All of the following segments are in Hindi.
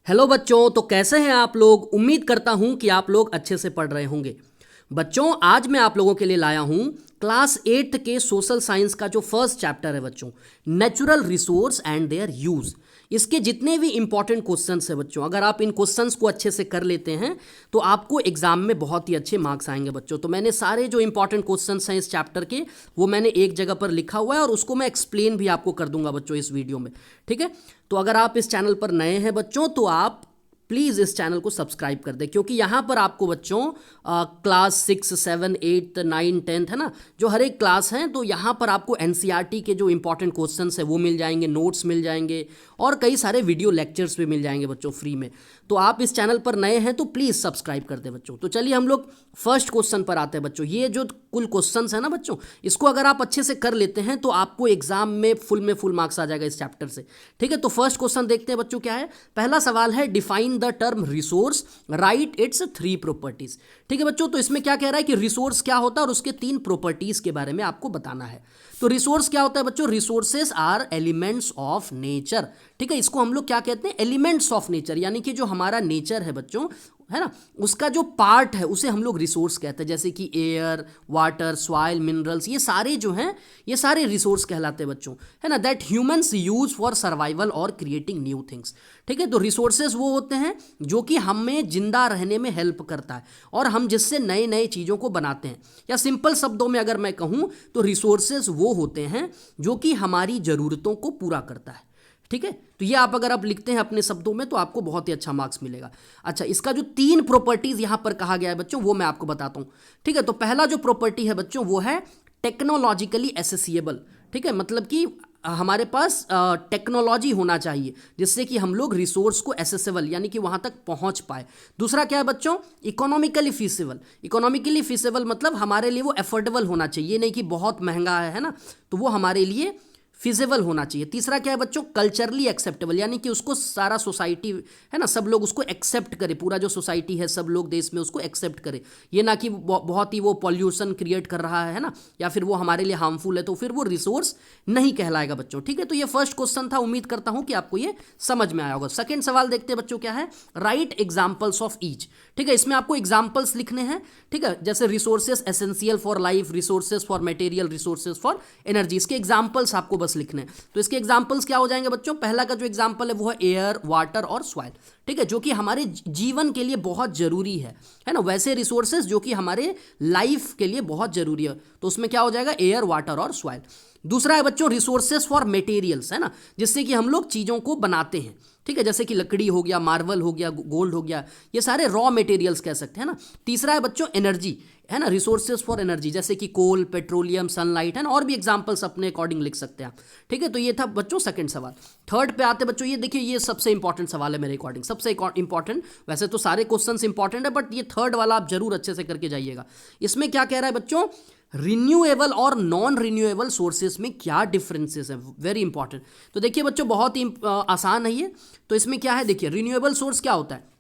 हेलो बच्चों, तो कैसे हैं आप लोग। उम्मीद करता हूं कि आप लोग अच्छे से पढ़ रहे होंगे। बच्चों, आज मैं आप लोगों के लिए लाया हूं क्लास 8 के सोशल साइंस का जो फर्स्ट चैप्टर है बच्चों, natural resource and their use. इसके जितने भी इंपॉर्टेंट क्वेश्चंस हैं बच्चों, अगर आप इन क्वेश्चंस को अच्छे से कर लेते हैं तो आपको एग्जाम में बहुत ही अच्छे मार्क्स आएंगे बच्चों। तो मैंने सारे जो इंपॉर्टेंट क्वेश्चंस हैं इस चैप्टर के, वो मैंने एक जगह पर लिखा हुआ है और उसको मैं एक्सप्लेन भी आपको कर दूंगा बच्चों इस वीडियो में। ठीक है, तो अगर आप इस चैनल पर नए हैं बच्चों तो आप प्लीज़ इस चैनल को सब्सक्राइब कर दें, क्योंकि यहाँ पर आपको बच्चों क्लास 6, 7, 8, 9, 10 है ना, जो हर एक क्लास हैं, तो यहाँ पर आपको एनसीईआरटी के जो इंपॉर्टेंट क्वेश्चंस है वो मिल जाएंगे, नोट्स मिल जाएंगे और कई सारे वीडियो लेक्चर्स भी मिल जाएंगे बच्चों फ्री में। तो आप इस चैनल पर नए हैं तो प्लीज़ सब्सक्राइब कर दें बच्चों। तो चलिए हम लोग फर्स्ट क्वेश्चन पर आते हैं बच्चों। ये जो कुल क्वेश्चंस है ना बच्चों, इसको अगर आप अच्छे से कर लेते हैं तो आपको एग्जाम में फुल मार्क्स आ जाएगा इस चैप्टर से। ठीक है, तो फर्स्ट क्वेश्चन देखते हैं बच्चों क्या है। पहला सवाल है, define the term resource, right it's 3 properties. ठीक है बच्चों, तो इसमें क्या कह रहा है कि रिसोर्स क्या होता है और उसके 3 प्रॉपर्टीज के बारे में आपको बताना है। तो रिसोर्स क्या होता है बच्चों, resources are elements of nature. ठीक है, इसको हम लोग क्या कहते हैं, एलिमेंट्स ऑफ नेचर, यानी कि जो हमारा नेचर है बच्चों, है ना, उसका जो पार्ट है उसे हम लोग रिसोर्स कहते हैं। जैसे कि एयर, वाटर, सॉइल, मिनरल्स, ये सारे जो हैं ये सारे रिसोर्स कहलाते हैं बच्चों, है ना, that humans use for survival और क्रिएटिंग न्यू थिंग्स। ठीक है, तो रिसोर्सेज वो होते हैं जो कि हमें जिंदा रहने में हेल्प करता है और हम जिससे नए नए चीज़ों को बनाते हैं। या सिंपल शब्दों में अगर मैं कहूँ तो रिसोर्सेज वो होते हैं जो कि हमारी ज़रूरतों को पूरा करता है। ठीक है, तो ये आप अगर आप लिखते हैं अपने शब्दों में तो आपको बहुत ही अच्छा मार्क्स मिलेगा। अच्छा, इसका जो 3 प्रॉपर्टीज यहां पर कहा गया है बच्चों वो मैं आपको बताता हूं। ठीक है, तो पहला जो प्रॉपर्टी है बच्चों वो है टेक्नोलॉजिकली एसेसिएबल। ठीक है, मतलब कि हमारे पास टेक्नोलॉजी होना चाहिए जिससे कि हम लोग रिसोर्स को एसेसेबल यानी कि वहां तक पहुंच पाए। दूसरा क्या है बच्चों, इकोनॉमिकली फीसिबल। इकोनॉमिकली फीसिबल मतलब हमारे लिए वो एफोर्डेबल होना चाहिए, नहीं कि बहुत महंगा है ना, तो वो हमारे लिए फिजिबल होना चाहिए। तीसरा क्या है बच्चों, कल्चरली एक्सेप्टेबल, यानी कि उसको सारा सोसाइटी, है ना, सब लोग उसको एक्सेप्ट करे, पूरा जो सोसाइटी है सब लोग देश में उसको एक्सेप्ट करे। ये ना कि बहुत ही वो पॉल्यूशन क्रिएट कर रहा है ना, या फिर वो हमारे लिए हार्मफुल है, तो फिर वो रिसोर्स नहीं कहलाएगा बच्चों। ठीक है, तो ये फर्स्ट क्वेश्चन था, उम्मीद करता हूं कि आपको ये समझ में आया होगा। सेकेंड सवाल देखते हैं बच्चों क्या है, राइट एग्जाम्पल्स ऑफ ईच। ठीक है, इसमें आपको एग्जाम्पल्स लिखने हैं। ठीक है, जैसे resources essential for life, resources for material, resources for energy, इसके एग्जाम्पल्स आपको बस लिखने हैं। तो इसके एग्जाम्पल्स क्या हो जाएंगे बच्चों, पहला का जो एग्जाम्पल है वो है एयर, वाटर और सॉइल। ठीक है, जो कि हमारे जीवन के लिए बहुत जरूरी है ना, वैसे रिसोर्सेज जो कि हमारे लाइफ के लिए बहुत जरूरी है, तो उसमें क्या हो जाएगा, एयर, वाटर और सॉइल। दूसरा है बच्चों रिसोर्सेज फॉर मटेरियल्स, है ना, जिससे कि हम लोग चीज़ों को बनाते हैं। ठीक है, जैसे कि लकड़ी हो गया, मार्बल हो गया, गोल्ड हो गया, ये सारे रॉ मटेरियल्स कह सकते हैं ना। तीसरा है बच्चों एनर्जी, है ना, रिसोर्सेज फॉर एनर्जी, जैसे कि कोल, पेट्रोलियम, सनलाइट, है ना, और भी एग्जांपल्स अपने अकॉर्डिंग लिख सकते हैं आप। ठीक है, तो ये था बच्चों सेकंड सवाल। थर्ड पे आते बच्चों, ये देखिए ये सबसे इंपॉर्टेंट सवाल है मेरे अकॉर्डिंग, सबसे इंपॉर्टेंट। वैसे तो सारे क्वेश्चंस इंपॉर्टेंट है बट ये थर्ड वाला आप जरूर अच्छे से करके जाइएगा। इसमें क्या कह रहा है बच्चों, रिन्यूएबल और नॉन रिन्यूएबल सोर्सेज में क्या डिफरेंसेस है, वेरी इंपॉर्टेंट। तो देखिए बच्चों बहुत ही आसान है ये। तो इसमें क्या है, देखिए रिन्यूएबल सोर्स क्या होता है,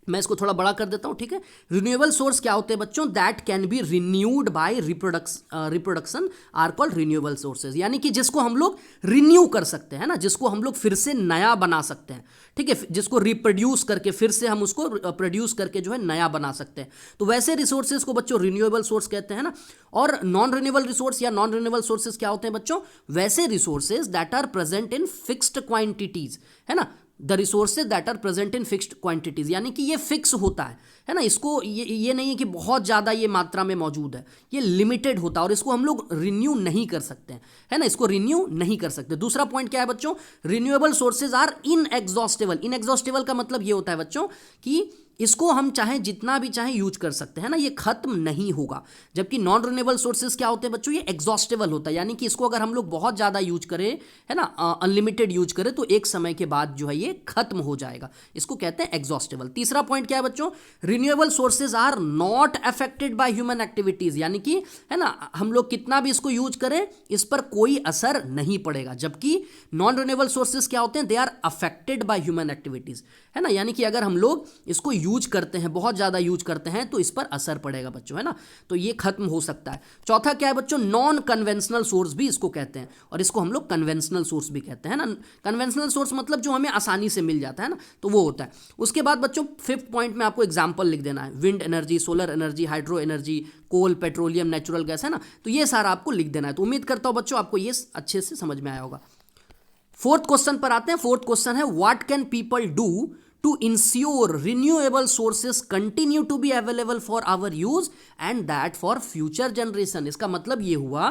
मैं इसको थोड़ा बड़ा कर देता हूं। ठीक है, रिन्यूएबल सोर्स क्या होते हैं बच्चों, that can be renewed by reproduction are called renewable sources, यानी कि जिसको हम लोग रिन्यू कर सकते हैं ना, जिसको हम लोग फिर से नया बना सकते हैं। ठीक है, जिसको रिप्रोड्यूस करके फिर से हम उसको प्रोड्यूस करके जो है नया बना सकते हैं, तो वैसे रिसोर्सेज को बच्चों रिन्यूएबल सोर्स कहते हैं ना। और नॉन रिन्यूएबल रिसोर्स या नॉन रिन्यूएबल सोर्सेज क्या होते हैं बच्चों, वैसे resources that are present in fixed quantities, है ना, the resources that are present in fixed quantities, यानी कि ये फिक्स होता है ना, इसको ये नहीं है कि बहुत ज़्यादा ये मात्रा में मौजूद है, ये लिमिटेड होता है और इसको हम लोग रिन्यू नहीं कर सकते हैं, है ना, इसको रिन्यू नहीं कर सकते। दूसरा पॉइंट क्या है बच्चों, renewable sources are inexhaustible. Inexhaustible का मतलब ये होता है बच्चों कि इसको हम चाहे जितना भी चाहे यूज कर सकते हैं ना, ये खत्म नहीं होगा। जबकि नॉन रिन्यूएबल सोर्सेज क्या होते हैं बच्चों, ये एग्जॉस्टेबल होता है, यानी कि इसको अगर हम लोग बहुत ज़्यादा यूज करें, है ना, अनलिमिटेड यूज करें तो एक समय के बाद जो है ये खत्म हो जाएगा, इसको कहते हैं एग्जॉस्टेबल। तीसरा पॉइंट क्या है बच्चों, renewable sources are not affected by human activities, यानी कि, है ना, हम लोग कितना भी इसको यूज करें इस पर कोई असर नहीं पड़ेगा। जबकि नॉन रिन्यूएबल सोर्सेज क्या होते हैं, they are affected by human activities, है ना, यानी कि अगर हम लोग इसको यूज करते हैं, बहुत ज़्यादा यूज करते हैं, तो इस पर असर पड़ेगा बच्चों, है ना। तो ये खत्म हो सकता है। चौथा क्या है बच्चों, नॉन कन्वेंशनल सोर्स भी इसको कहते हैं, और इसको हम लोग कन्वेंशनल सोर्स भी कहते हैं ना। कन्वेंशनल सोर्स मतलब जो हमें आसानी से मिल जाता है ना, तो वो होता है। उसके बाद बच्चों फिफ्थ पॉइंट में आपको एग्जाम्पल लिख देना है, wind energy, solar energy, hydro energy, coal, petroleum, natural gas, है ना। तो ये सारा आपको लिख देना है। तो उम्मीद करता हूँ बच्चों आपको ये अच्छे से समझ में आया होगा। फोर्थ क्वेश्चन पर आते हैं। फोर्थ क्वेश्चन है, what can people do to ensure renewable sources continue to be available for our use and that for future generation. इसका मतलब ये हुआ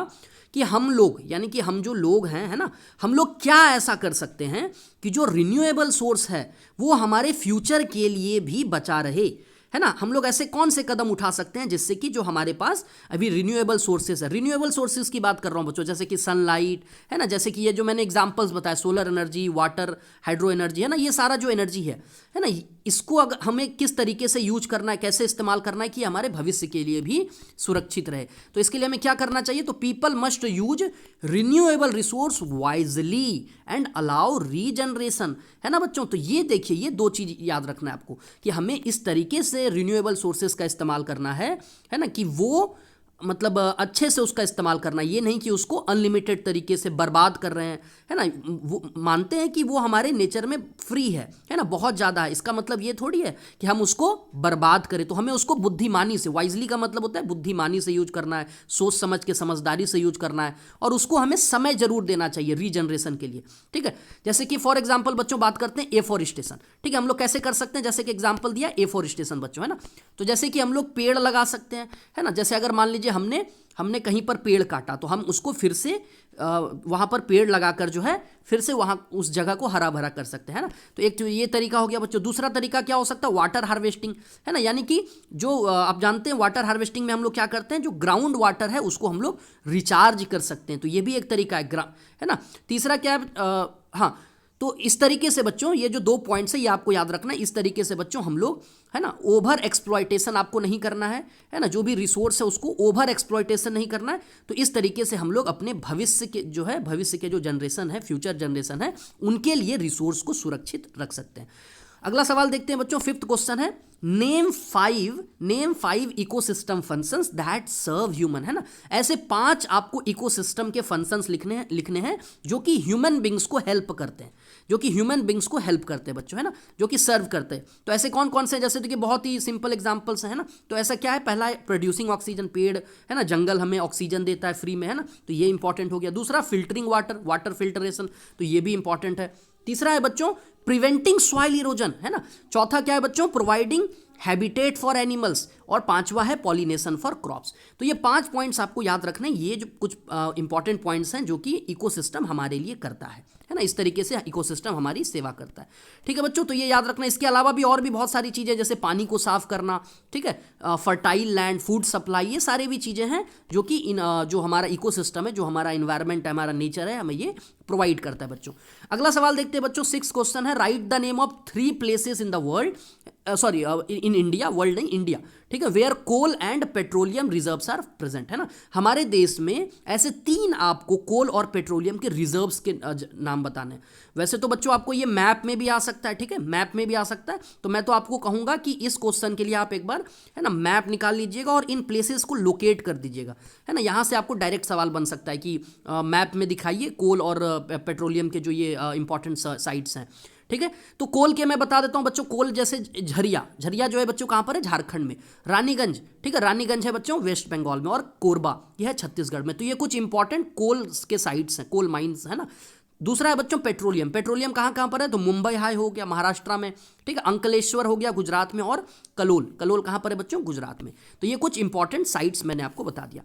कि हम लोग, यानी कि हम जो लोग हैं, है ना, हम लोग क्या ऐसा कर सकते हैं कि जो रिन्यूएबल सोर्स है वो हमारे फ्यूचर के लिए भी बचा रहे, है ना। हम लोग ऐसे कौन से कदम उठा सकते हैं जिससे कि जो हमारे पास अभी रिन्यूएबल सोर्सेस है, रिन्यूएबल सोर्सेस की बात कर रहा हूं बच्चों, जैसे कि सनलाइट, है ना, जैसे कि ये जो मैंने एग्जांपल्स बताए, solar energy, water, hydro energy, है ना, ये सारा जो एनर्जी है ना, इसको अगर हमें किस तरीके से यूज करना है, कैसे इस्तेमाल करना है कि हमारे भविष्य के लिए भी सुरक्षित रहे। तो इसके लिए हमें क्या करना चाहिए, तो people must use renewable resource wisely and allow regeneration, है ना बच्चों। तो ये देखिए, ये दो चीज याद रखना है आपको कि हमें इस तरीके से रिन्यूएबल सोर्सेस का इस्तेमाल करना है ना, कि वो मतलब अच्छे से उसका इस्तेमाल करना, ये नहीं कि उसको अनलिमिटेड तरीके से बर्बाद कर रहे हैं, है ना। वो मानते हैं कि वो हमारे नेचर में फ्री है ना, बहुत ज़्यादा है। इसका मतलब ये थोड़ी है कि हम उसको बर्बाद करें। तो हमें उसको बुद्धिमानी से, वाइजली का मतलब होता है बुद्धिमानी से यूज करना है, सोच समझ के, समझदारी से यूज करना है, और उसको हमें समय जरूर देना चाहिए रीजनरेशन के लिए, ठीक है। जैसे कि फॉर एग्जाम्पल बच्चों बात करते हैं एफोरेस्टेशन, ठीक है। हम लोग कैसे कर सकते हैं, जैसे कि एग्जाम्पल दिया एफोरेस्टेशन बच्चों, है ना। तो जैसे कि हम लोग पेड़ लगा सकते हैं, है ना। जैसे अगर मान लीजिए हमने कहीं पर पेड़ काटा, तो हम उसको फिर से वहाँ पर पेड़ लगाकर जो है फिर से वहाँ उस जगह को हरा भरा कर सकते हैं, है ना। तो एक तो ये तरीका हो गया बच्चों। दूसरा तरीका क्या हो सकता है, वाटर हार्वेस्टिंग, है ना। यानी कि जो आप जानते हैं वाटर हार्वेस्टिंग में हम लोग क्या करते हैं, जो ग्राउंड वाटर है उसको हम लोग रिचार्ज कर सकते हैं। तो ये भी एक तरीका है ना। तीसरा क्या है, हाँ, तो इस तरीके से बच्चों ये जो दो पॉइंट्स है ये आपको याद रखना है। इस तरीके से बच्चों हम लोग, है ना, ओवर एक्सप्लॉयटेशन आपको नहीं करना है ना। जो भी रिसोर्स है उसको ओवर एक्सप्लॉयटेशन नहीं करना है। तो इस तरीके से हम लोग अपने भविष्य के जो जनरेशन है, फ्यूचर जनरेशन है, उनके लिए रिसोर्स को सुरक्षित रख सकते हैं। अगला सवाल देखते हैं बच्चों। फिफ्थ क्वेश्चन है, name five ecosystem functions that serve human, है ना। ऐसे 5 आपको इकोसिस्टम के फंक्शंस लिखने हैं जो कि ह्यूमन बींग्स को हेल्प करते हैं, बच्चों, है ना, जो कि सर्व करते हैं। तो ऐसे कौन कौन से, जैसे तो कि बहुत ही सिंपल एग्जांपल्स है ना। तो ऐसा क्या है, पहला है प्रोड्यूसिंग ऑक्सीजन, पेड़, है ना, जंगल हमें ऑक्सीजन देता है फ्री में, है ना, तो ये इंपॉर्टेंट हो गया। दूसरा फिल्टरिंग वाटर फिल्टरेशन, तो ये भी इंपॉर्टेंट है। तीसरा है बच्चों प्रिवेंटिंग सॉइल इरोजन, है ना। चौथा क्या है बच्चों, प्रोवाइडिंग हैबिटेट फॉर एनिमल्स, और पांचवा है पॉलिनेशन फॉर क्रॉप्स। तो ये 5 पॉइंट्स आपको याद रखने, ये जो कुछ इंपॉर्टेंट पॉइंट्स हैं जो कि इकोसिस्टम हमारे लिए करता है ना। इस तरीके से इकोसिस्टम हमारी सेवा करता है, ठीक है बच्चों। तो ये याद रखना। इसके अलावा भी और भी बहुत सारी चीज़ें, जैसे पानी को साफ करना, ठीक है, फर्टाइल लैंड, फूड सप्लाई, ये सारी भी चीज़ें हैं जो कि जो हमारा इकोसिस्टम है, जो हमारा इन्वायरमेंट है, हमारा नेचर है, हमें ये प्रोवाइड करता है बच्चों। अगला सवाल देखते हैं बच्चों। 6th क्वेश्चन है, right the name of 3 places in the world, in India, world नहीं, इंडिया, ठीक है, where coal and petroleum reserves are present, है ना। हमारे देश में ऐसे 3 आपको कोल और पेट्रोलियम के रिजर्व्स के नाम बताने। वैसे तो बच्चों आपको ये मैप में भी आ सकता है, ठीक है, मैप में भी आ सकता है। तो मैं तो आपको कहूंगा कि इस क्वेश्चन के लिए आप एक बार, है ना, मैप निकाल लीजिएगा और इन प्लेसेस को लोकेट कर दीजिएगा, है ना। यहाँ से आपको डायरेक्ट सवाल बन सकता है कि मैप में दिखाइए कोल और पेट्रोलियम के जो ये इंपॉर्टेंट साइट्स हैं, ठीक है। तो कोल के मैं बता देता हूं बच्चों। कोल जैसे झरिया जो है बच्चों कहां पर है, झारखंड में। रानीगंज, ठीक है, रानीगंज है बच्चों वेस्ट बंगाल में, और कोरबा यह है छत्तीसगढ़ में। तो ये कुछ इंपॉर्टेंट कोल के साइट्स हैं, कोल माइंस, है ना। दूसरा है बच्चों पेट्रोलियम कहां पर है, तो मुंबई हाई हो गया महाराष्ट्र में, ठीक है, अंकलेश्वर हो गया गुजरात में, और कलोल कहां पर है बच्चों, गुजरात में। तो ये कुछ इंपॉर्टेंट साइट्स मैंने आपको बता दिया।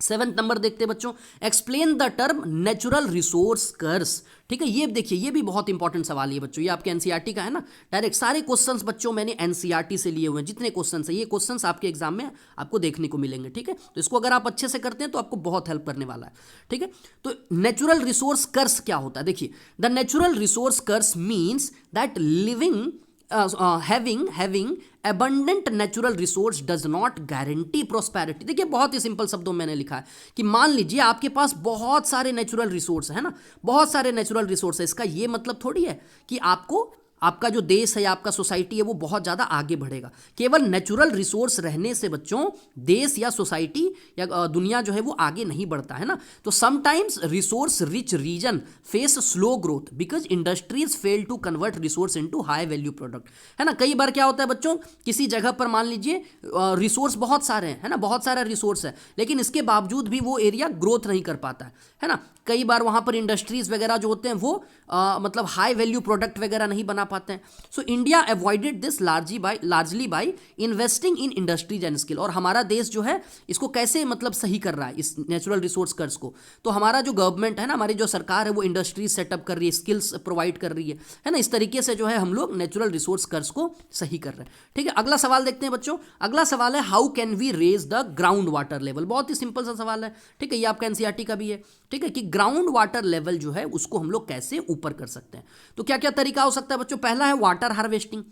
7th नंबर देखते हैं बच्चों, explain the term natural resource curse, ठीक है। ये देखिए, ये भी बहुत इंपॉर्टेंट सवाल है बच्चों, ये आपके एनसीईआरटी का है ना। डायरेक्ट सारे क्वेश्चंस बच्चों मैंने एनसीईआरटी से लिए हुए हैं, जितने क्वेश्चंस है ये क्वेश्चंस आपके एग्जाम में आपको देखने को मिलेंगे, ठीक है। तो इसको अगर आप अच्छे से करते हैं तो आपको बहुत हेल्प करने वाला है, ठीक है। तो नेचुरल रिसोर्स कर्स क्या होता है, देखिए, the natural resource curse means that living having abundant natural resource does not guarantee prosperity। देखिए बहुत ही सिंपल शब्दों में मैंने लिखा है कि मान लीजिए आपके पास बहुत सारे नेचुरल रिसोर्स है ना, बहुत सारे नेचुरल रिसोर्स है। इसका ये मतलब थोड़ी है कि आपको आपका जो देश है या आपका सोसाइटी है वो बहुत ज़्यादा आगे बढ़ेगा। केवल नेचुरल रिसोर्स रहने से बच्चों देश या सोसाइटी या दुनिया जो है वो आगे नहीं बढ़ता है ना। तो sometimes resource rich region face slow growth because industries fail to convert resource into high value product, है ना। कई बार क्या होता है बच्चों, किसी जगह पर मान लीजिए रिसोर्स बहुत सारे हैं, है ना, बहुत सारा रिसोर्स है, लेकिन इसके बावजूद भी वो एरिया ग्रोथ नहीं कर पाता है ना। कई बार वहाँ पर इंडस्ट्रीज वगैरह जो होते हैं वो मतलब हाई वैल्यू प्रोडक्ट वगैरह नहीं बना पाते हैं। So India avoided this largely by investing in industries and skill. और हमारा देश जो है इसको कैसे मतलब सही कर रहा है इस नेचुरल रिसोर्स कर्ज को, तो हमारा जो गवर्नमेंट है ना, हमारी जो सरकार है वो इंडस्ट्रीज सेटअप कर रही है, स्किल्स प्रोवाइड कर रही है ना। इस तरीके से जो है हम लोग नेचुरल रिसोर्स कर्ज को सही कर रहे हैं। ठीक है, अगला सवाल देखते हैं बच्चों। अगला सवाल है how can we raise the ground water level. बहुत ही सिंपल सा सवाल है, ठीक है, ये आपका एनसीईआरटी का भी है, ठीक है, कि ग्राउंड वाटर लेवल जो है उसको हम लोग कैसे ऊपर कर सकते हैं। तो क्या क्या तरीका हो सकता है बच्चों। पहला है वाटर हार्वेस्टिंग,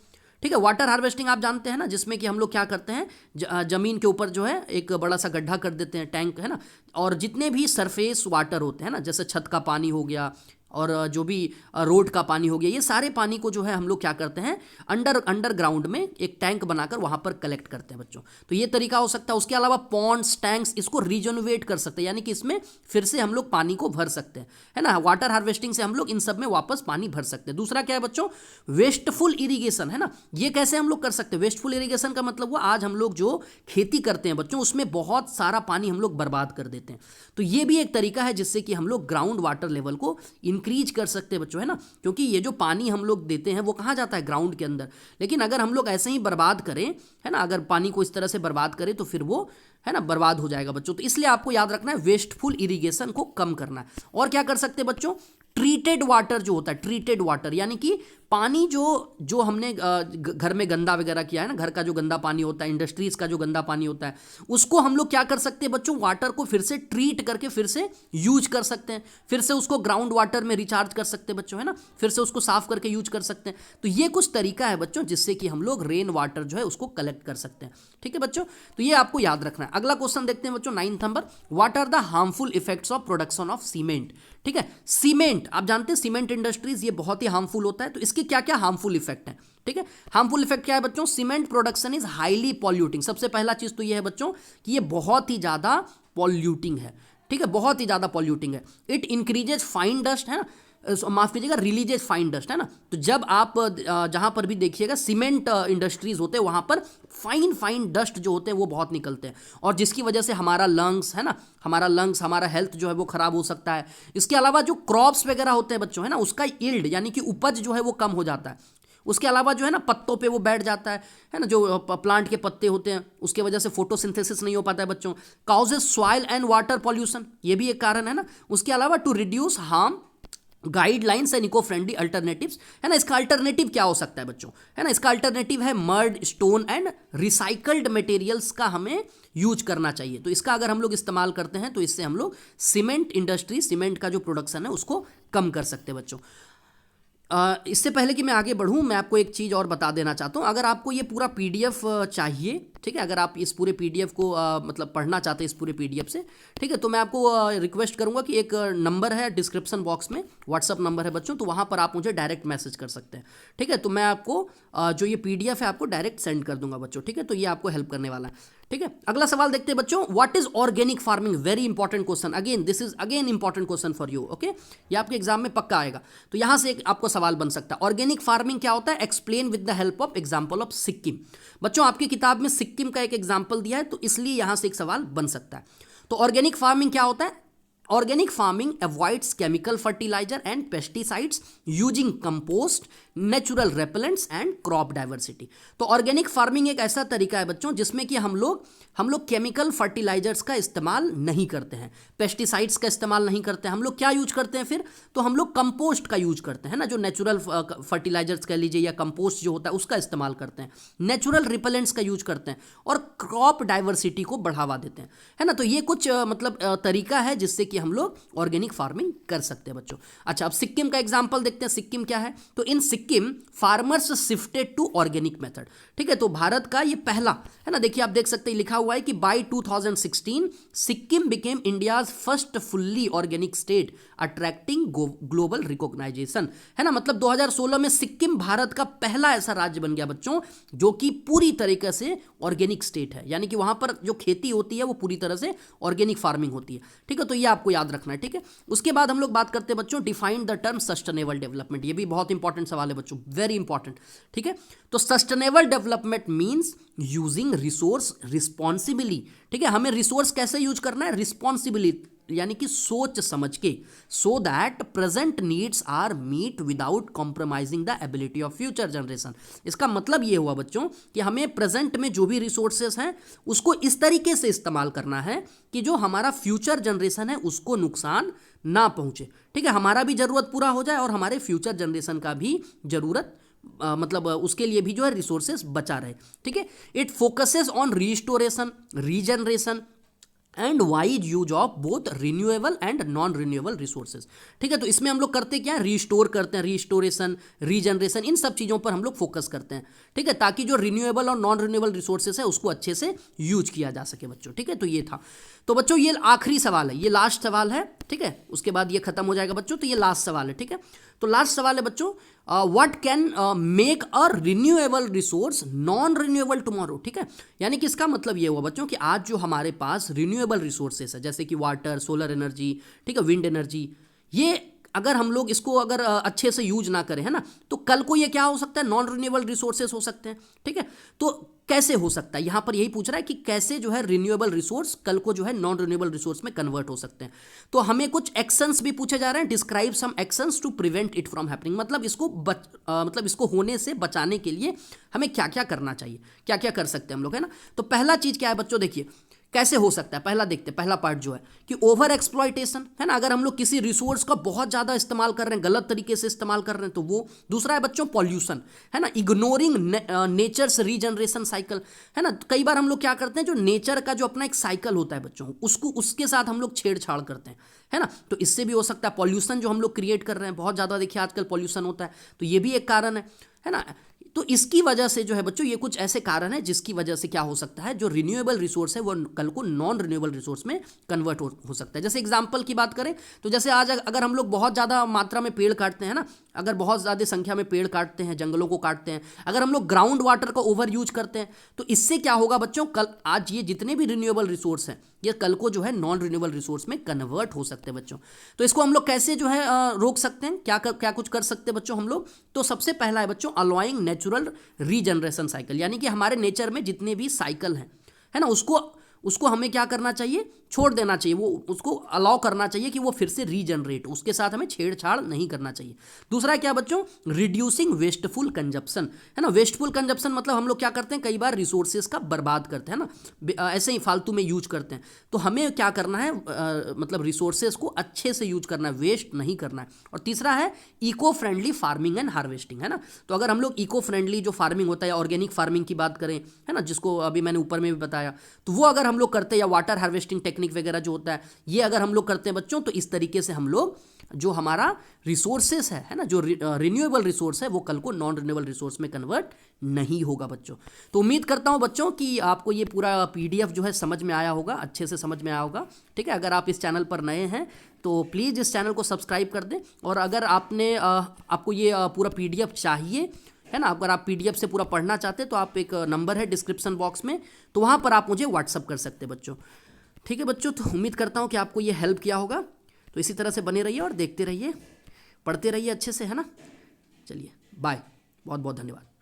ठीक है। वाटर हार्वेस्टिंग आप जानते हैं ना, जिसमें कि हम लोग क्या करते हैं, जमीन के ऊपर जो है एक बड़ा सा गड्ढा कर देते हैं, टैंक, है ना, और जितने भी सरफेस वाटर होते हैं ना, जैसे छत का पानी हो गया और जो भी रोड का पानी हो गया, ये सारे पानी को जो है हम लोग क्या करते हैं अंडरग्राउंड में एक टैंक बनाकर वहाँ पर कलेक्ट करते हैं बच्चों। तो ये तरीका हो सकता है। उसके अलावा पॉन्ड्स, टैंक्स, इसको रिजोनोवेट कर सकते हैं, यानी कि इसमें फिर से हम लोग पानी को भर सकते हैं, है ना। वाटर हार्वेस्टिंग से हम लोग इन सब में वापस पानी भर सकते हैं। दूसरा क्या है बच्चों, वेस्टफुल इरीगेशन, है ना। ये कैसे हम लोग कर सकते हैं। वेस्टफुल इरीगेशन का मतलब वो आज हम लोग जो खेती करते हैं बच्चों उसमें बहुत सारा पानी हम लोग बर्बाद कर देते हैं। तो ये भी एक तरीका है जिससे कि हम लोग ग्राउंड वाटर लेवल को इंक्रीज कर सकते हैं बच्चों, है ना। क्योंकि ये जो पानी हम लोग देते हैं वो कहाँ जाता है, ग्राउंड के अंदर। लेकिन अगर हम लोग ऐसे ही बर्बाद करें, है ना, अगर पानी को इस तरह से बर्बाद करें तो फिर वो, है ना, बर्बाद हो जाएगा बच्चों। तो इसलिए आपको याद रखना है वेस्टफुल इरिगेशन को कम करना है। और क्या कर सकते हैं बच्चों, ट्रीटेड वाटर जो होता है, ट्रीटेड वाटर यानी कि पानी जो हमने घर में गंदा वगैरह किया है ना, घर का जो गंदा पानी होता है, इंडस्ट्रीज का जो गंदा पानी होता है, उसको हम लोग क्या कर सकते हैं बच्चों, वाटर को फिर से ट्रीट करके फिर से यूज कर सकते हैं, फिर से उसको ग्राउंड वाटर में रिचार्ज कर सकते हैं बच्चों, है ना, फिर से उसको साफ करके यूज कर सकते हैं। तो ये कुछ तरीका है बच्चों जिससे कि हम लोग रेन वाटर जो है उसको कलेक्ट कर सकते हैं। ठीक है बच्चों, तो ये आपको याद रखना है। अगला क्वेश्चन देखते हैं बच्चों, 9 number, what are the harmful effects of production of cement. ठीक है, सीमेंट आप जानते हैं, सीमेंट इंडस्ट्रीज ये बहुत ही हार्मफुल होता है। तो इसके क्या क्या हार्मफुल इफेक्ट है। ठीक है, हार्मफुल इफेक्ट क्या है बच्चों, cement production is highly polluting. सबसे पहला चीज तो ये है बच्चों कि ये बहुत ही ज्यादा पॉल्यूटिंग है। ठीक है, बहुत ही ज्यादा पॉल्यूटिंग है। इट इंक्रीजेज फाइन डस्ट, है ना, माफ कीजिएगा, रिलीजेज फाइन डस्ट, है ना। तो जब आप जहां पर भी देखिएगा सीमेंट इंडस्ट्रीज होते हैं वहां पर फाइन डस्ट जो होते हैं वो बहुत निकलते हैं, और जिसकी वजह से हमारा लंग्स, है ना, हमारा हेल्थ जो है वो खराब हो सकता है। इसके अलावा जो क्रॉप्स वगैरह होते हैं बच्चों, है ना, उसका यील्ड यानी कि उपज जो है वो कम हो जाता है। उसके अलावा जो है ना पत्तों पे वो बैठ जाता है ना, जो प्लांट के पत्ते होते हैं उसके वजह से फोटोसिंथेसिस नहीं हो पाता है बच्चों। Causes soil and water pollution, ये भी एक कारण है ना। उसके अलावा to reduce harm guidelines and eco friendly alternatives, है ना। इसका अल्टरनेटिव क्या हो सकता है बच्चों, है ना, इसका अल्टरनेटिव है mud, stone and recycled materials का हमें यूज करना चाहिए। तो इसका अगर हम लोग इस्तेमाल करते हैं तो इससे हम लोग सीमेंट इंडस्ट्री, सीमेंट का जो प्रोडक्शन है उसको कम कर सकते हैं बच्चों। इससे पहले कि मैं आगे बढ़ूं, मैं आपको एक चीज़ और बता देना चाहता हूं। अगर आपको ये पूरा पीडीएफ चाहिए, ठीक है, अगर आप इस पूरे पीडीएफ को मतलब पढ़ना चाहते हैं इस पूरे पीडीएफ से, ठीक है, तो मैं आपको रिक्वेस्ट करूंगा कि एक नंबर है डिस्क्रिप्शन बॉक्स में, व्हाट्सअप नंबर है बच्चों, तो वहां पर आप मुझे डायरेक्ट मैसेज कर सकते हैं। ठीक है, तो मैं आपको जो ये पीडीएफ है आपको डायरेक्ट सेंड कर दूंगा बच्चों। ठीक है, तो ये आपको हेल्प करने वाला है। ठीक है, अगला सवाल देखते हैं बच्चों, what is organic farming. Very important question, again this is again important question for you. Okay, ये आपके एग्जाम में पक्का आएगा, तो यहां से एक आपको सवाल बन सकता है, ऑर्गेनिक फार्मिंग क्या होता है, explain with the help of example of Sikkim. बच्चों आपकी किताब में सिक्किम का एक एग्जांपल दिया है, तो इसलिए यहां से एक सवाल बन सकता है। तो ऑर्गेनिक फार्मिंग क्या होता है, organic farming avoids chemical fertilizer and pesticides using compost, natural repellents and crop diversity. तो ऑर्गेनिक फार्मिंग एक ऐसा तरीका है बच्चों जिसमें कि हम लोग केमिकल फर्टिलाइजर्स का इस्तेमाल नहीं करते हैं, पेस्टिसाइड्स का इस्तेमाल नहीं करते हैं। हम लोग क्या यूज करते हैं फिर, तो हम लोग कंपोस्ट का यूज करते हैं ना, जो नेचुरल फर्टिलाइजर्स कह लीजिए या कंपोस्ट जो होता है उसका इस्तेमाल करते हैं, नेचुरल रिपेलेंट्स का यूज करते हैं और क्रॉप डाइवर्सिटी को बढ़ावा देते हैं, है ना। तो ये कुछ मतलब तरीका है जिससे कि हम लोग ऑर्गेनिक फार्मिंग कर सकते हैं बच्चों। अच्छा, अब सिक्किम का एग्जांपल देखते हैं, सिक्किम क्या है। तो in Sikkim farmers shifted to organic method. ठीक है, तो भारत का ये पहला है ना, देखिए आप देख सकते हैं लिखा हुआ है कि by 2016 Sikkim became India's first fully organic state attracting global recognization, है ना। मतलब 2016 में सिक्किम भारत का पहला ऐसा राज्य बन गया बच्चों जो कि पूरी तरीके से ऑर्गेनिक स्टेट है, यानी कि वहां पर जो खेती होती है वो पूरी तरह से ऑर्गेनिक फार्मिंग होती है। ठीक है, तो ये आपको याद रखना है। ठीक है, उसके बाद हम लोग बात करते हैं बच्चों define the term sustainable development. ये भी बहुत इंपॉर्टेंट सवाल है बच्चों, वेरी इंपॉर्टेंट। ठीक है, तो sustainable development means using resource responsibly. ठीक है, हमें रिसोर्स कैसे यूज करना है, रिस्पॉन्सिबली, यानी कि सोच समझ के, so that present needs are meet without compromising the ability of future generation. इसका मतलब ये हुआ बच्चों कि हमें प्रेजेंट में जो भी रिसोर्सेस हैं उसको इस तरीके से इस्तेमाल करना है कि जो हमारा फ्यूचर जनरेशन है उसको नुकसान ना पहुंचे। ठीक है, हमारा भी जरूरत पूरा हो जाए और हमारे फ्यूचर जनरेशन का भी जरूरत मतलब उसके लिए भी जो है रिसोर्सेस बचा रहे। ठीक है, it focuses on restoration, regeneration and wide use of both renewable and non renewable resources. ठीक है, तो इसमें हम लोग करते क्या है, रिस्टोर करते हैं, रिस्टोरेशन, रीजनरेशन, इन सब चीज़ों पर हम लोग फोकस करते हैं। ठीक है, ताकि जो रिन्यूएबल और नॉन रिन्यूएबल रिसोर्सेज है उसको अच्छे से यूज किया जा सके बच्चों। ठीक है, तो ये था। तो बच्चों ये आखिरी सवाल है, ये लास्ट सवाल है। ठीक है, उसके बाद ये खत्म हो जाएगा बच्चों, तो ये लास्ट सवाल है। ठीक है, तो लास्ट सवाल है बच्चों, what can make a renewable resource non renewable tomorrow. ठीक है, यानी कि इसका मतलब ये हुआ बच्चों कि आज जो हमारे पास रिन्यूएबल रिसोर्सेस है जैसे कि वाटर, सोलर एनर्जी, ठीक है, विंड एनर्जी, ये अगर हम लोग इसको अगर अच्छे से यूज ना करें, है ना, तो कल को ये क्या हो सकता है, नॉन रिन्यूएबल रिसोर्सेस हो सकते हैं। ठीक है, तो कैसे हो सकता है, यहां पर यही पूछ रहा है कि कैसे जो है रिन्यूएबल रिसोर्स कल को जो है नॉन रिन्यूएबल रिसोर्स में कन्वर्ट हो सकते हैं। तो हमें कुछ एक्शंस भी पूछे जा रहे हैं, describe some actions to prevent it from happening. मतलब इसको मतलब इसको होने से बचाने के लिए हमें क्या क्या करना चाहिए, क्या क्या कर सकते हैं हम लोग, है ना। तो पहला चीज क्या है बच्चों, देखिए कैसे हो सकता है, पहला देखते हैं, पहला पार्ट जो है कि ओवर एक्सप्लॉयटेशन, है ना, अगर हम लोग किसी रिसोर्स का बहुत ज़्यादा इस्तेमाल कर रहे हैं, गलत तरीके से इस्तेमाल कर रहे हैं तो वो। दूसरा है बच्चों पॉल्यूशन, है ना, इग्नोरिंग नेचर्स रीजनरेशन साइकिल, है ना। कई बार हम लोग क्या करते हैं, जो नेचर का जो अपना एक साइकिल होता है बच्चों उसको उसके साथ हम लोग छेड़छाड़ करते हैं, है ना। तो इससे भी हो सकता है पॉल्यूशन जो हम लोग क्रिएट कर रहे हैं, बहुत ज़्यादा देखिए आजकल पॉल्यूशन होता है, तो ये भी एक कारण है ना। तो इसकी वजह से जो है बच्चों ये कुछ ऐसे कारण हैं जिसकी वजह से क्या हो सकता है, जो रिन्यूएबल रिसोर्स है वो कल को नॉन रिन्यूएबल रिसोर्स में कन्वर्ट हो सकता है। जैसे एग्जांपल की बात करें तो जैसे आज अगर हम लोग बहुत ज़्यादा मात्रा में पेड़ काटते हैं ना, अगर बहुत ज़्यादा संख्या में पेड़ काटते हैं, जंगलों को काटते हैं, अगर हम लोग ग्राउंड वाटर का ओवर यूज करते हैं, तो इससे क्या होगा बच्चों, कल आज ये जितने भी रिन्यूएबल रिसोर्स हैं ये कल को जो है नॉन रिन्यूएबल रिसोर्स में कन्वर्ट हो सकते हैं बच्चों। तो इसको हम लोग कैसे जो है रोक सकते हैं, क्या कुछ कर सकते हैं बच्चों हम लोग। तो सबसे पहला है बच्चों अलाउइंग नेचुरल रीजनरेशन साइकिल, यानी कि हमारे नेचर में जितने भी साइकिल हैं, है ना, उसको हमें क्या करना चाहिए, छोड़ देना चाहिए, वो उसको अलाउ करना चाहिए कि वो फिर से रीजनरेट, उसके साथ हमें छेड़छाड़ नहीं करना चाहिए। दूसरा क्या बच्चों, रिड्यूसिंग वेस्टफुल कंजप्शन, है ना। वेस्टफुल कंजप्शन मतलब हम लोग क्या करते हैं, कई बार रिसोर्सेज का बर्बाद करते हैं ना, ऐसे ही फालतू में यूज करते हैं। तो हमें क्या करना है, मतलब रिसोर्सेज को अच्छे से यूज करना है, वेस्ट नहीं करना है। और तीसरा है eco friendly farming and harvesting, है ना। तो अगर हम लोग इको फ्रेंडली जो फार्मिंग होता है, ऑर्गेनिक फार्मिंग की बात करें, है ना, जिसको अभी मैंने ऊपर में भी बताया, तो वो अगर हम लोग करते हैं, या वाटर हार्वेस्टिंग टेक्निक वगैरह जो होता है ये अगर हम लोग करते हैं बच्चों, तो इस तरीके से हम लोग जो हमारा रिसोर्सेस है ना, जो रिन्यूएबल रिसोर्स है वो कल को नॉन रिन्यूएबल रिसोर्स में कन्वर्ट नहीं होगा बच्चों। तो उम्मीद करता हूं बच्चों कि आपको ये पूरा पीडीएफ जो है समझ में आया होगा, अच्छे से समझ में आया होगा। ठीक है, अगर आप इस चैनल पर नए हैं तो प्लीज़ इस चैनल को सब्सक्राइब कर दें, और अगर आपको ये पूरा पीडीएफ चाहिए, है ना, अगर आप पीडीएफ से पूरा पढ़ना चाहते हैं तो आप एक नंबर है डिस्क्रिप्शन बॉक्स में, तो वहाँ पर आप मुझे व्हाट्सअप कर सकते हैं बच्चों। ठीक है बच्चों, तो उम्मीद करता हूँ कि आपको ये हेल्प किया होगा। तो इसी तरह से बने रहिए और देखते रहिए, पढ़ते रहिए अच्छे से, है ना। चलिए बाय, बहुत बहुत धन्यवाद।